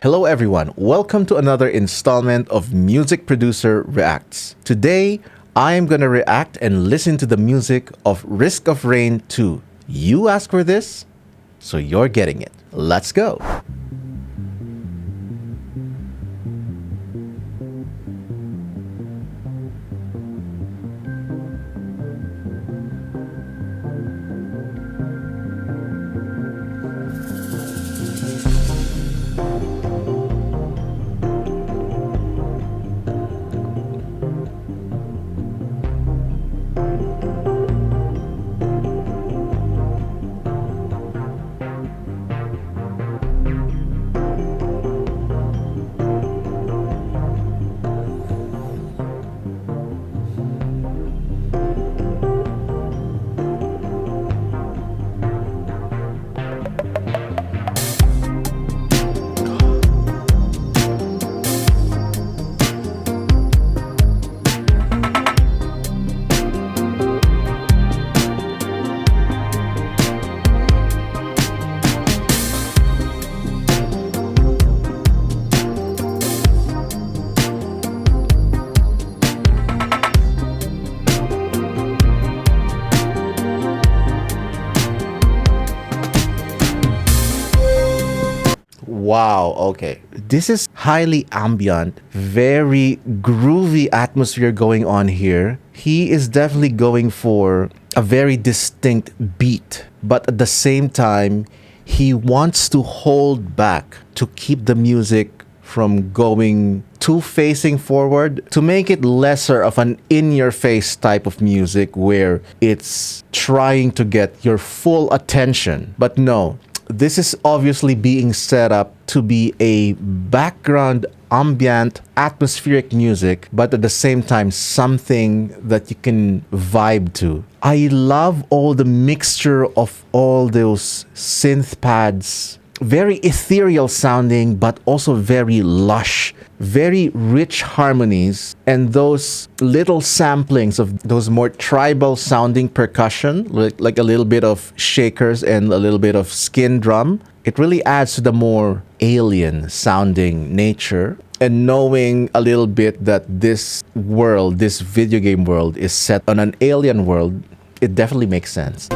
Hello everyone, welcome to another installment of Music Producer Reacts. Today, I am gonna react and listen to the music of Risk of Rain 2. You asked for this, so you're getting it. Let's go! Wow, okay. This is highly ambient, very groovy atmosphere going on here. He is definitely going for a very distinct beat, but at the same time, he wants to hold back to keep the music from going too facing forward, to make it lesser of an in-your-face type of music where it's trying to get your full attention. But no, this is obviously being set up to be a background ambient atmospheric music, but at the same time something that you can vibe to. I love all the mixture of all those synth pads, very ethereal sounding but also very lush, very rich harmonies, and those little samplings of those more tribal sounding percussion, like a little bit of shakers and a little bit of skin drum. It really adds to the more alien sounding nature. And knowing a little bit that this world, this video game world, is set on an alien world, it definitely makes sense.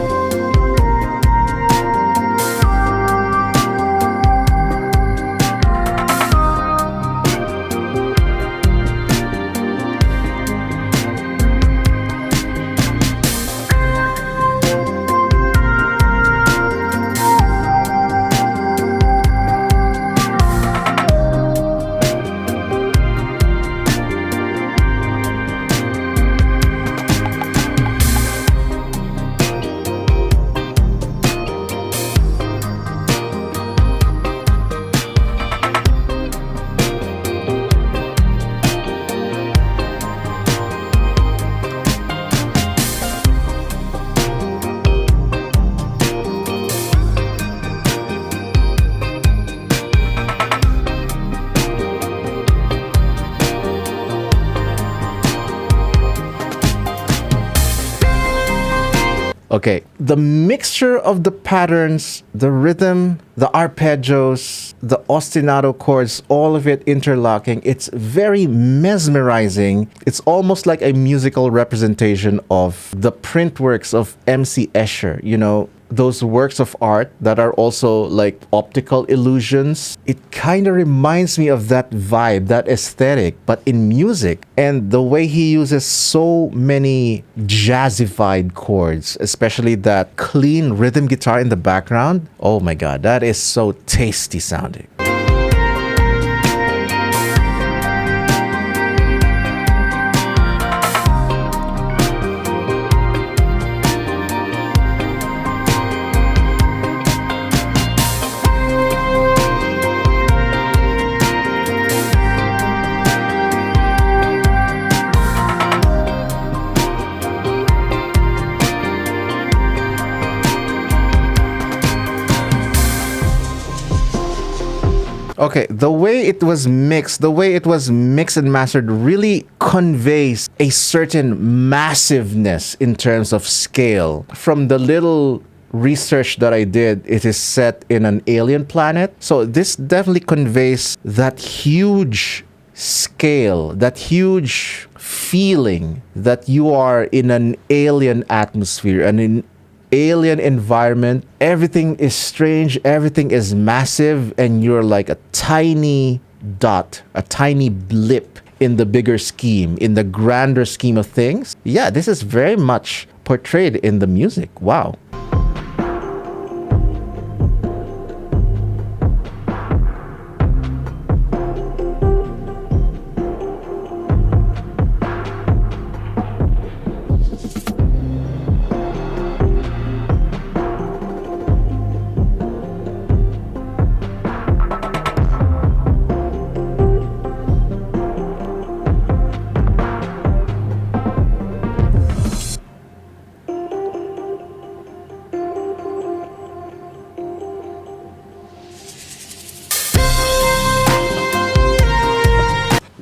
Okay, the mixture of the patterns, the rhythm, the arpeggios, the ostinato chords, all of it interlocking, it's very mesmerizing. It's almost like a musical representation of the print works of M.C. Escher, you know, those works of art that are also like optical illusions. It kind of reminds me of that vibe, that aesthetic, but in music. And the way he uses so many jazzified chords, especially that clean rhythm guitar in the background. Oh my god, that is so tasty sounding. Okay, the way it was mixed and mastered really conveys a certain massiveness in terms of scale. From the little research that I did, it is set in an alien planet. So this definitely conveys that huge scale, that huge feeling that you are in an alien atmosphere and in alien environment. Everything is strange, everything is massive, and you're like a tiny dot, a tiny blip in the bigger scheme, in the grander scheme of things. Yeah, this is very much portrayed in the music. Wow.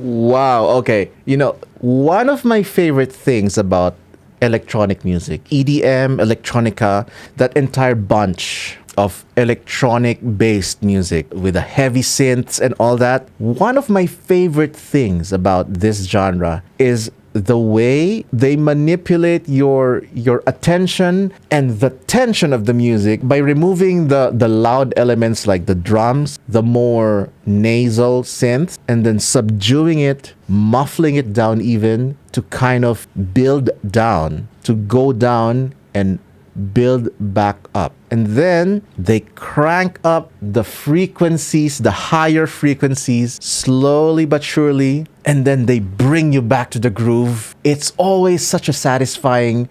Wow, okay. You know, one of my favorite things about electronic music, EDM, electronica, that entire bunch of electronic based music with the heavy synths and all that. One of my favorite things about this genre is the way they manipulate your attention and the tension of the music by removing the loud elements like the drums, the more nasal synths, and then subduing it, muffling it down even to kind of build down, to go down and build back up. And then they crank up the frequencies, the higher frequencies, slowly but surely, and then they bring you back to the groove. It's always such a satisfying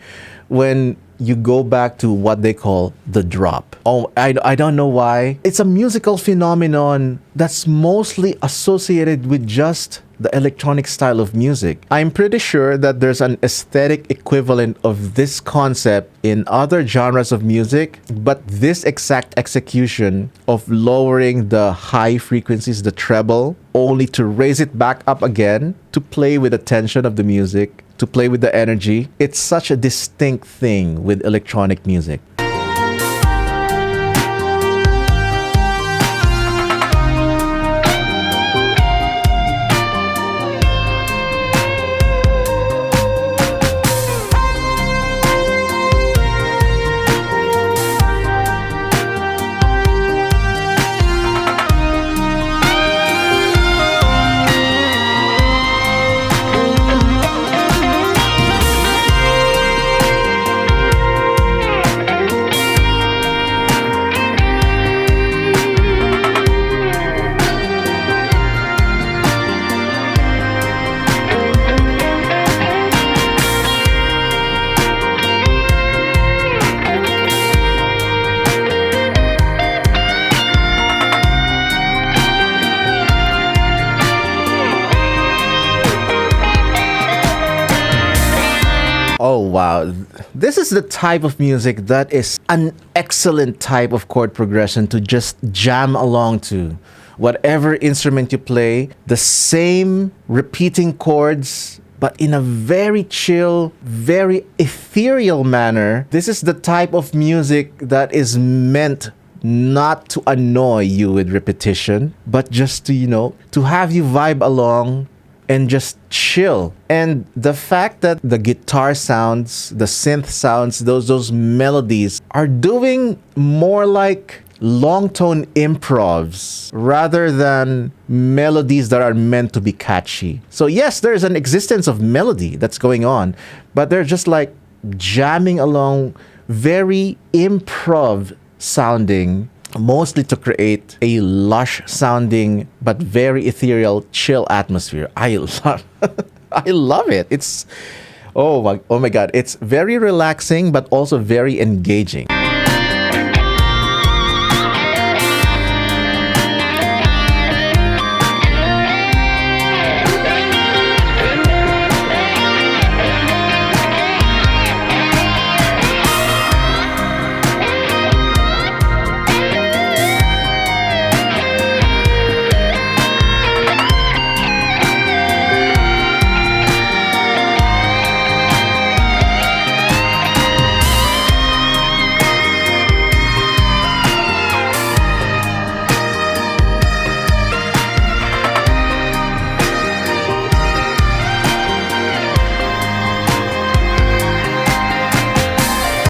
when you go back to what they call the drop. Oh, I don't know why. It's a musical phenomenon that's mostly associated with just the electronic style of music. I'm pretty sure that there's an aesthetic equivalent of this concept in other genres of music, but this exact execution of lowering the high frequencies, the treble, only to raise it back up again, to play with the tension of the music, to play with the energy, it's such a distinct thing with electronic music. Oh, wow. This is the type of music that is an excellent type of chord progression to just jam along to. Whatever instrument you play, the same repeating chords, but in a very chill, very ethereal manner. This is the type of music that is meant not to annoy you with repetition, but just to, to have you vibe along and just chill. And the fact that the guitar sounds, the synth sounds, those melodies are doing more like long tone improvs rather than melodies that are meant to be catchy. So yes, there's an existence of melody that's going on, but they're just like jamming along, very improv sounding, mostly to create a lush sounding but very ethereal, chill atmosphere. I love it. It's oh my god, it's very relaxing but also very engaging.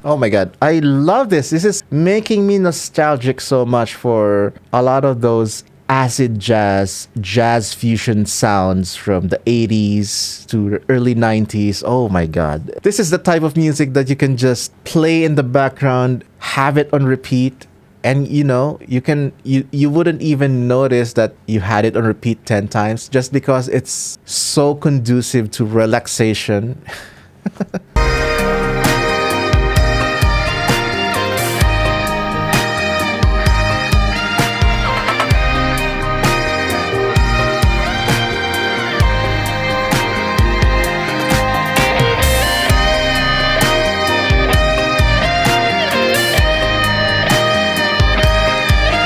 Oh my god, I love this. This is making me nostalgic so much for a lot of those acid jazz fusion sounds from the 80s to the early 90s. Oh my god. This is the type of music that you can just play in the background, have it on repeat, and you wouldn't even notice that you had it on repeat 10 times just because it's so conducive to relaxation.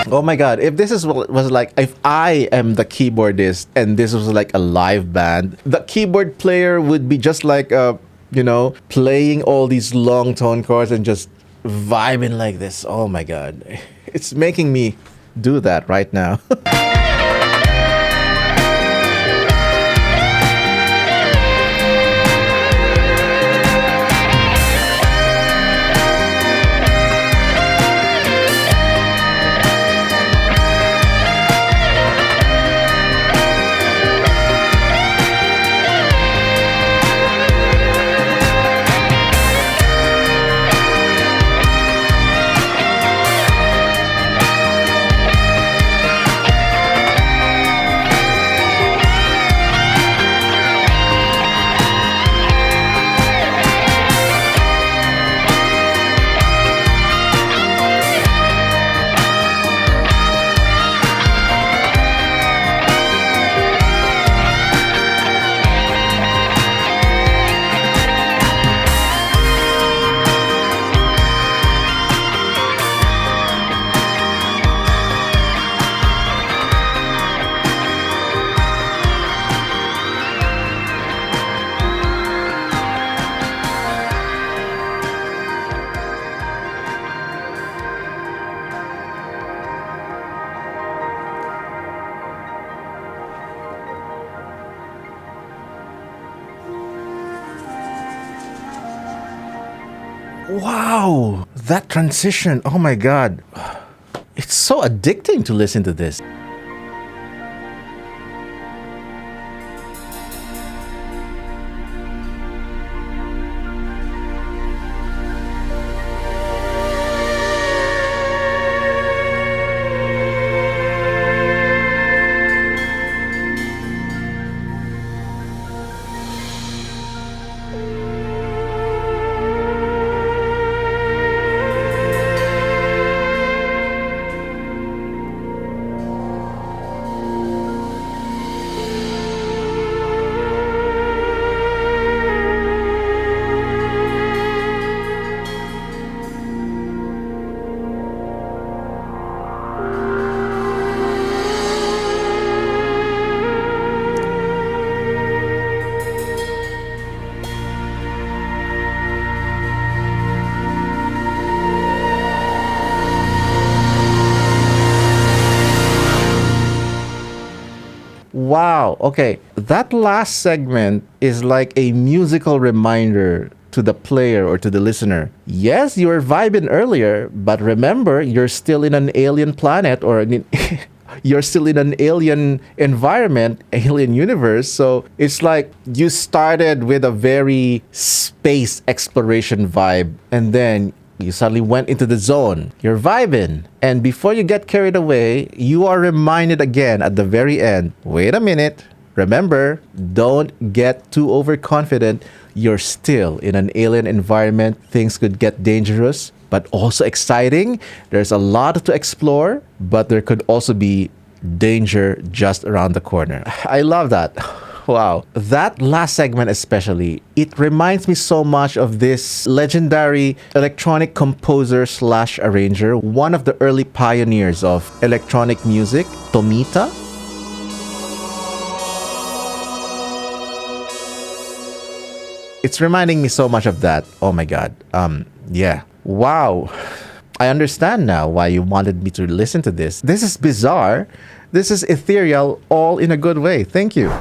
Oh my god, if this was like, if I am the keyboardist and this was like a live band, the keyboard player would be just like, playing all these long tone chords and just vibing like this. Oh my god. It's making me do that right now. Wow, that transition, oh my god. It's so addicting to listen to this. Wow, okay. That last segment is like a musical reminder to the player or to the listener. Yes, you were vibing earlier, but remember, you're still in an alien planet or you're still in an alien environment, alien universe. So it's like you started with a very space exploration vibe, and then you suddenly went into the zone. You're vibing. And before you get carried away, you are reminded again at the very end, wait a minute. Remember, don't get too overconfident. You're still in an alien environment. Things could get dangerous, but also exciting. There's a lot to explore, but there could also be danger just around the corner. I love that. Wow. That last segment especially, it reminds me so much of this legendary electronic composer slash arranger, one of the early pioneers of electronic music, Tomita. It's reminding me so much of that. Oh my god. Yeah. Wow. I understand now why you wanted me to listen to this. This is bizarre. This is ethereal, all in a good way. Thank you.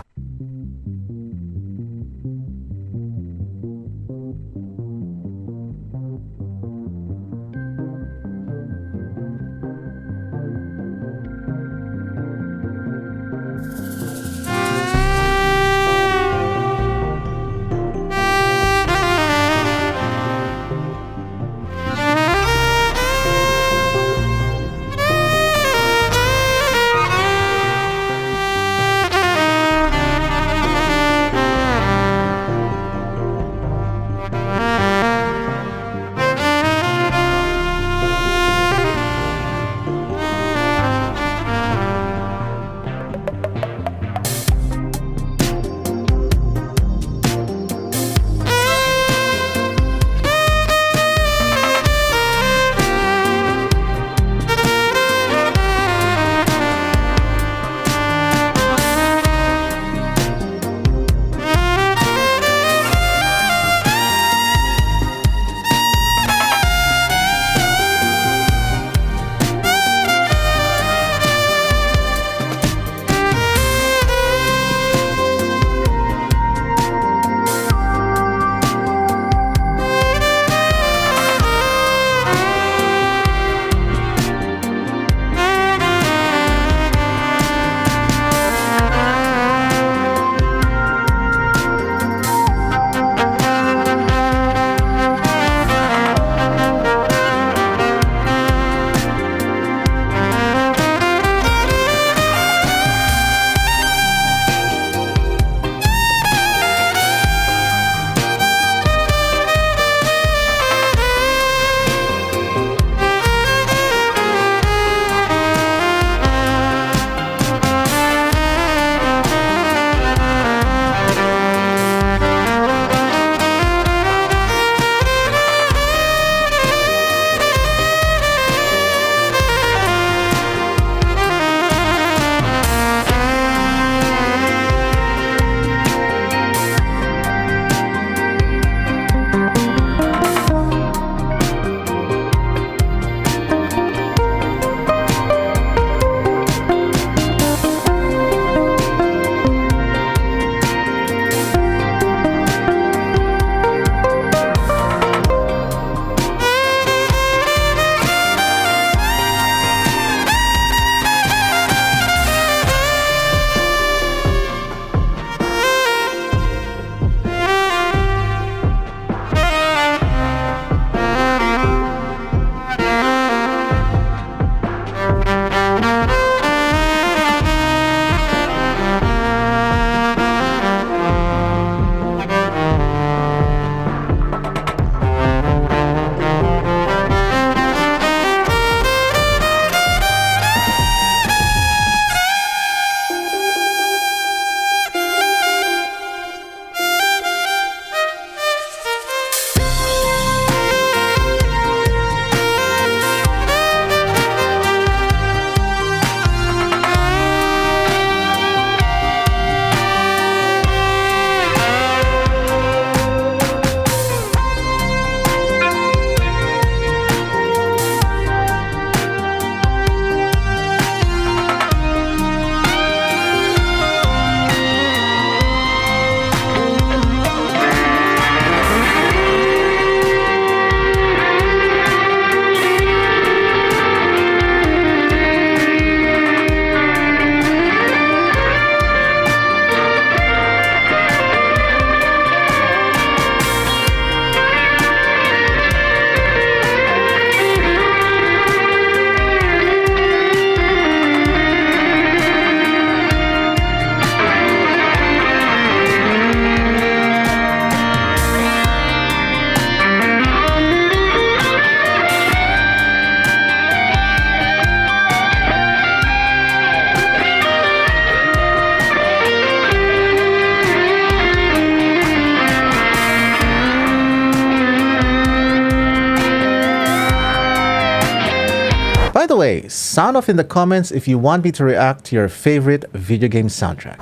By the way, sound off in the comments if you want me to react to your favorite video game soundtrack.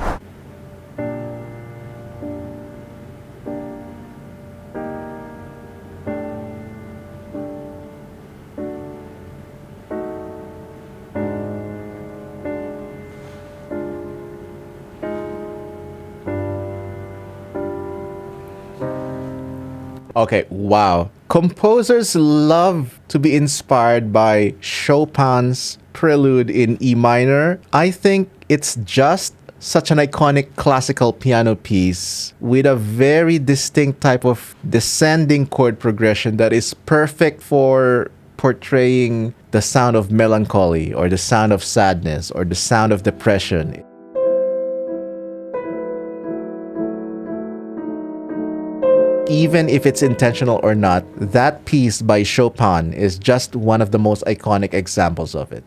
Okay, wow. Composers love to be inspired by Chopin's Prelude in E minor. I think it's just such an iconic classical piano piece with a very distinct type of descending chord progression that is perfect for portraying the sound of melancholy or the sound of sadness or the sound of depression. Even if it's intentional or not, that piece by Chopin is just one of the most iconic examples of it.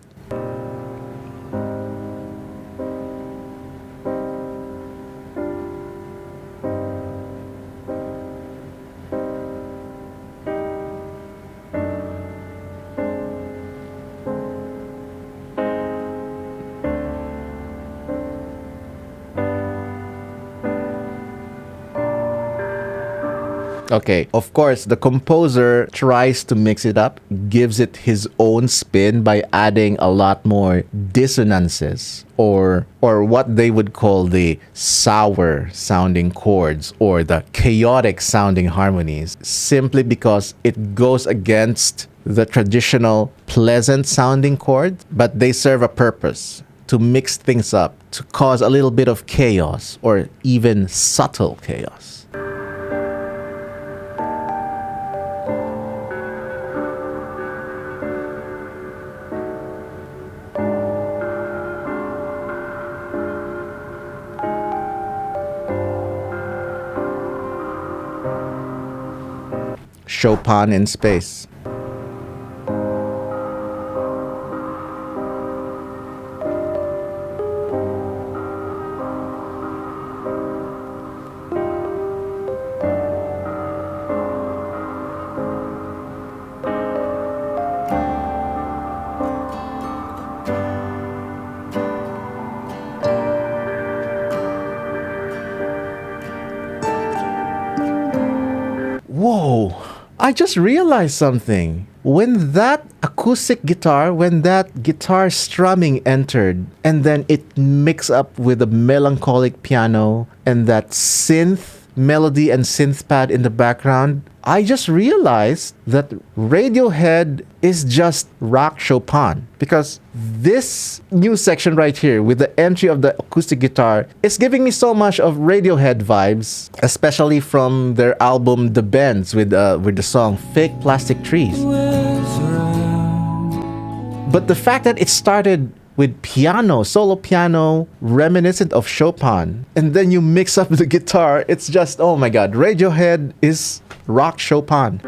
Okay, of course, the composer tries to mix it up, gives it his own spin by adding a lot more dissonances or what they would call the sour sounding chords or the chaotic sounding harmonies, simply because it goes against the traditional pleasant sounding chord, but they serve a purpose to mix things up, to cause a little bit of chaos or even subtle chaos. Chopin in space. Whoa! I just realized something. When that acoustic guitar, when that guitar strumming entered, and then it mixed up with the melancholic piano and that synth melody and synth pad in the background, I just realized that Radiohead is just rock Chopin, because this new section right here with the entry of the acoustic guitar is giving me so much of Radiohead vibes, especially from their album The Bends with the song Fake Plastic Trees. But the fact that it started with piano, solo piano, reminiscent of Chopin, and then you mix up the guitar, it's just, oh my god, Radiohead is rock Chopin.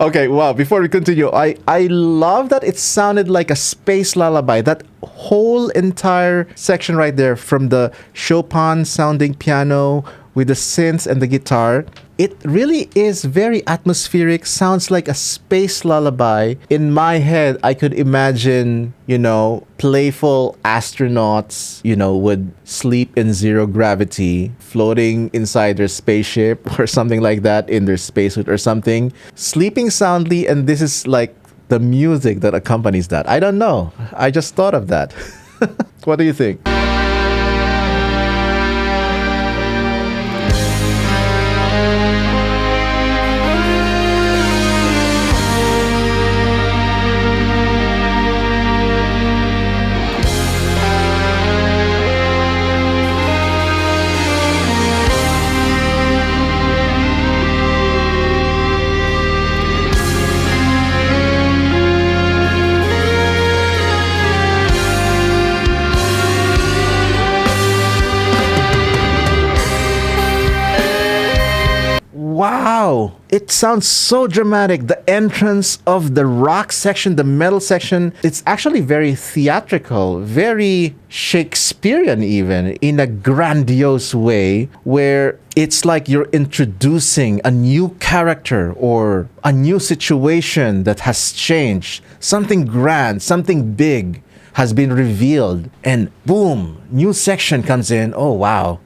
Okay, wow, before we continue, I love that it sounded like a space lullaby. That whole entire section right there, from the Chopin sounding piano with the synths and the guitar, it really is very atmospheric, sounds like a space lullaby. In my head, I could imagine, playful astronauts, would sleep in zero gravity, floating inside their spaceship or something like that, in their spacesuit or something, sleeping soundly, and this is like the music that accompanies that. I don't know. I just thought of that. What do you think? It sounds so dramatic. The entrance of the rock section, the metal section, it's actually very theatrical, very Shakespearean even, in a grandiose way, where it's like you're introducing a new character or a new situation that has changed. Something grand, something big has been revealed, and boom, new section comes in. Oh, wow.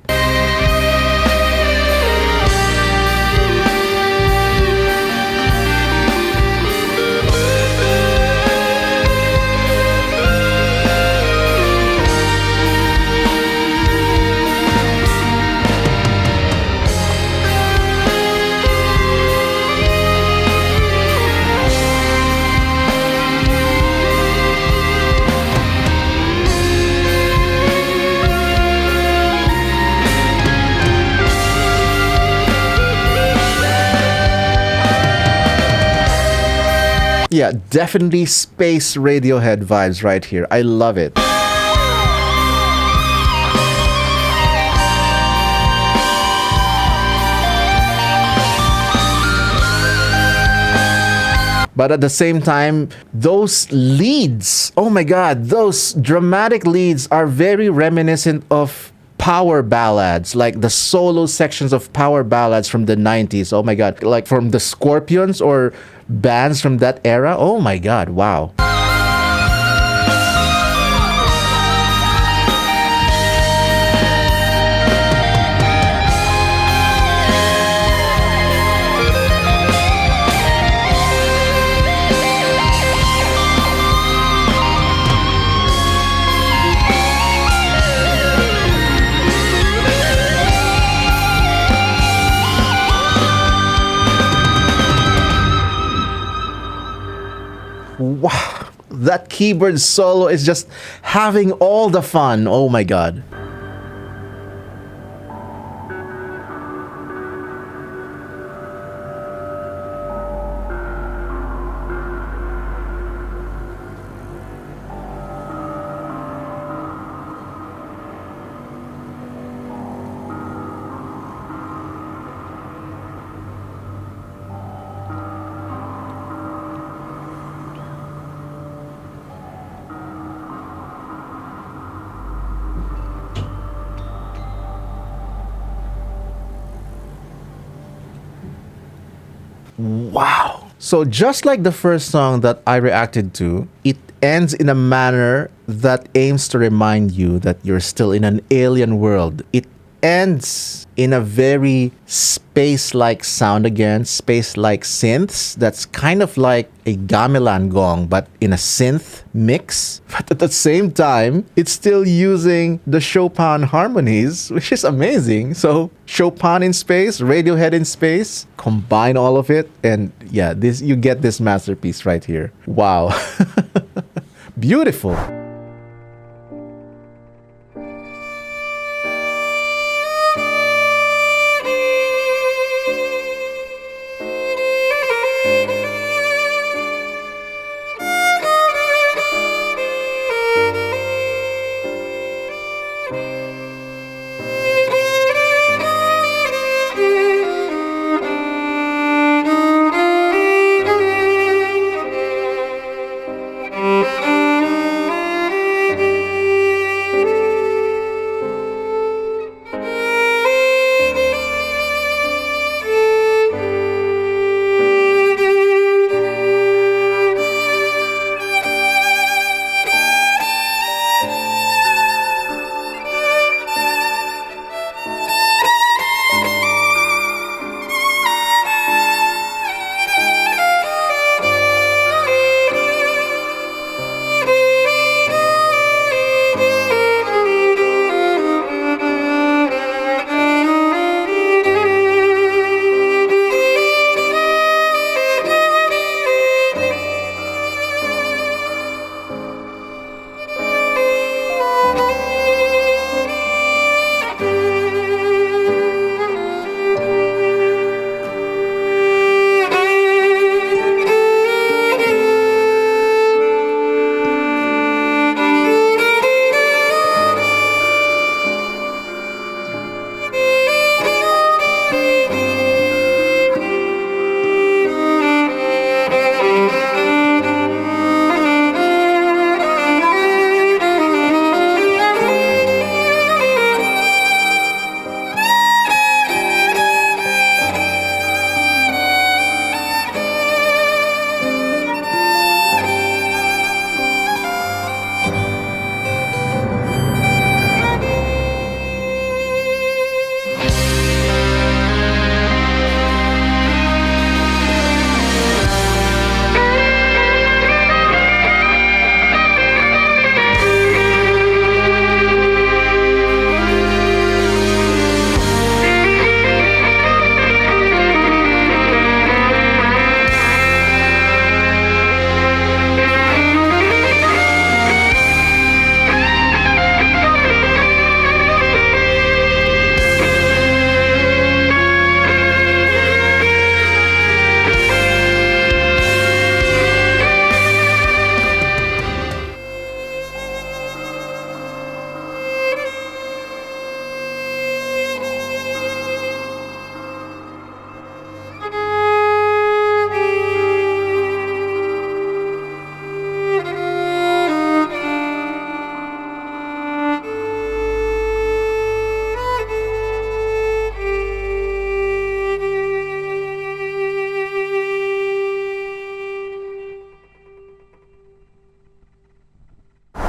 Yeah, definitely space Radiohead vibes right here. I love it. But at the same time, those leads, oh my god, those dramatic leads are very reminiscent of power ballads, like the solo sections of power ballads from the 90s. Oh my god, like from the Scorpions or bands from that era. Oh my god, wow. Wow, that keyboard solo is just having all the fun. Oh my god. Wow. So just like the first song that I reacted to, it ends in a manner that aims to remind you that you're still in an alien world. It ends in a very space-like sound again, space-like synths. That's kind of like a gamelan gong, but in a synth mix. But at the same time, it's still using the Chopin harmonies, which is amazing. So Chopin in space, Radiohead in space, combine all of it, and yeah, this you get this masterpiece right here. Wow. Beautiful.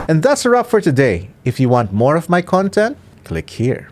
And that's a wrap for today. If you want more of my content, click here.